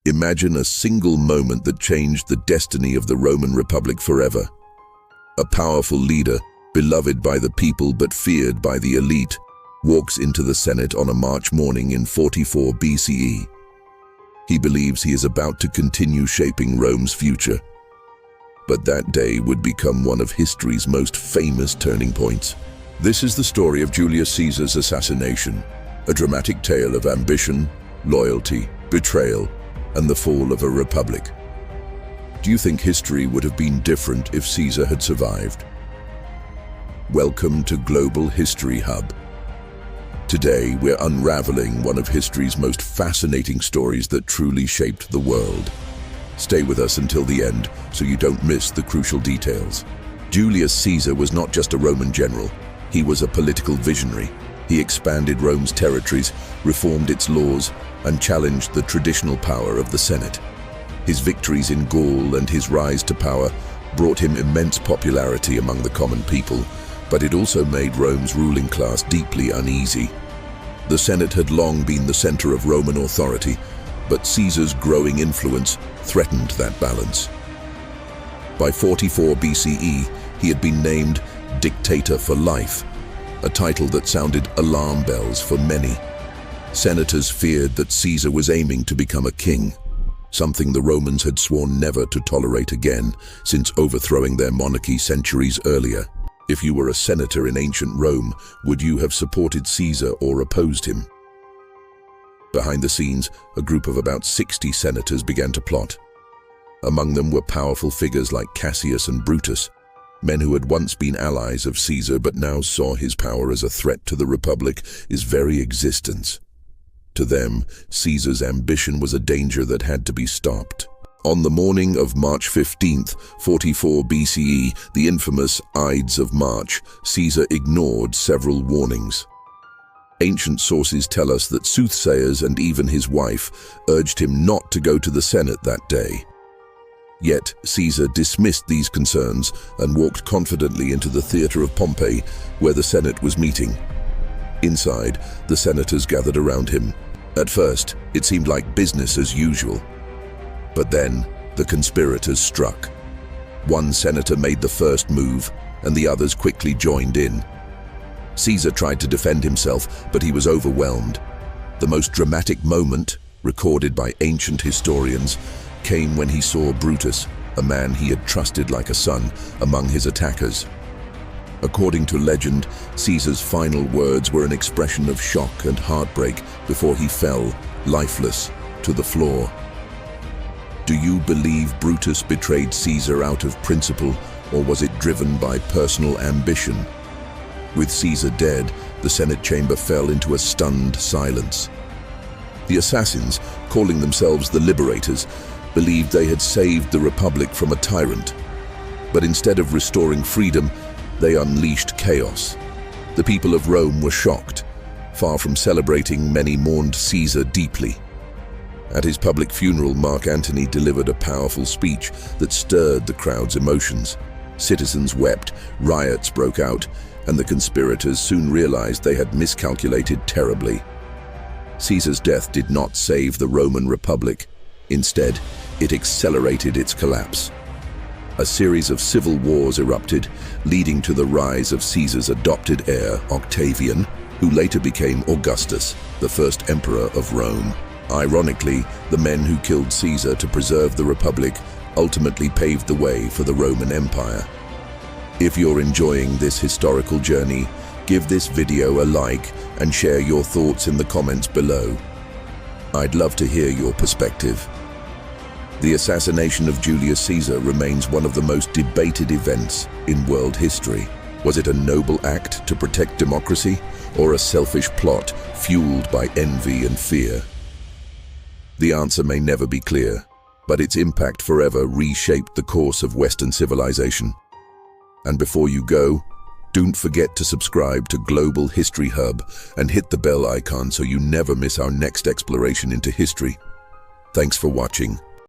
Imagine a single moment that changed the destiny of the Roman Republic forever. A powerful leader, beloved by the people but feared by the elite, walks into the Senate on a March morning in 44 BCE. He believes he is about to continue shaping Rome's future. But that day would become one of history's most famous turning points. This is the story of Julius Caesar's assassination, a dramatic tale of ambition, loyalty, betrayal, and the fall of a republic. Do you think history would have been different if Caesar had survived? Welcome to Global History Hub. Today, we're unraveling one of history's most fascinating stories that truly shaped the world. Stay with us until the end so you don't miss the crucial details. Julius Caesar was not just a Roman general, he was a political visionary. He expanded Rome's territories, reformed its laws, and challenged the traditional power of the Senate. His victories in Gaul and his rise to power brought him immense popularity among the common people, but it also made Rome's ruling class deeply uneasy. The Senate had long been the center of Roman authority, but Caesar's growing influence threatened that balance. By 44 BCE, he had been named dictator for life, a title that sounded alarm bells for many. Senators feared that Caesar was aiming to become a king, something the Romans had sworn never to tolerate again since overthrowing their monarchy centuries earlier. If you were a senator in ancient Rome, would you have supported Caesar or opposed him? Behind the scenes, a group of about 60 senators began to plot. Among them were powerful figures like Cassius and Brutus, men who had once been allies of Caesar but now saw his power as a threat to the Republic, his very existence. To them, Caesar's ambition was a danger that had to be stopped. On the morning of March 15th, 44 BCE, the infamous Ides of March, Caesar ignored several warnings. Ancient sources tell us that soothsayers and even his wife urged him not to go to the Senate that day. Yet Caesar dismissed these concerns and walked confidently into the theater of Pompey, where the Senate was meeting. Inside, the senators gathered around him. At first, it seemed like business as usual. But then, the conspirators struck. One senator made the first move, and the others quickly joined in. Caesar tried to defend himself, but he was overwhelmed. The most dramatic moment, recorded by ancient historians, came when he saw Brutus, a man he had trusted like a son, among his attackers. According to legend, Caesar's final words were an expression of shock and heartbreak before he fell, lifeless, to the floor. Do you believe Brutus betrayed Caesar out of principle, or was it driven by personal ambition? With Caesar dead, the Senate chamber fell into a stunned silence. The assassins, calling themselves the Liberators, believed they had saved the Republic from a tyrant. But instead of restoring freedom, they unleashed chaos. The people of Rome were shocked. Far from celebrating, many mourned Caesar deeply. At his public funeral, Mark Antony delivered a powerful speech that stirred the crowd's emotions. Citizens wept, riots broke out, and the conspirators soon realized they had miscalculated terribly. Caesar's death did not save the Roman Republic. Instead, it accelerated its collapse. A series of civil wars erupted, leading to the rise of Caesar's adopted heir, Octavian, who later became Augustus, the first emperor of Rome. Ironically, the men who killed Caesar to preserve the Republic ultimately paved the way for the Roman Empire. If you're enjoying this historical journey, give this video a like and share your thoughts in the comments below. I'd love to hear your perspective. The assassination of Julius Caesar remains one of the most debated events in world history. Was it a noble act to protect democracy, or a selfish plot fueled by envy and fear? The answer may never be clear, but its impact forever reshaped the course of Western civilization. And before you go, don't forget to subscribe to Global History Hub and hit the bell icon so you never miss our next exploration into history. Thanks for watching.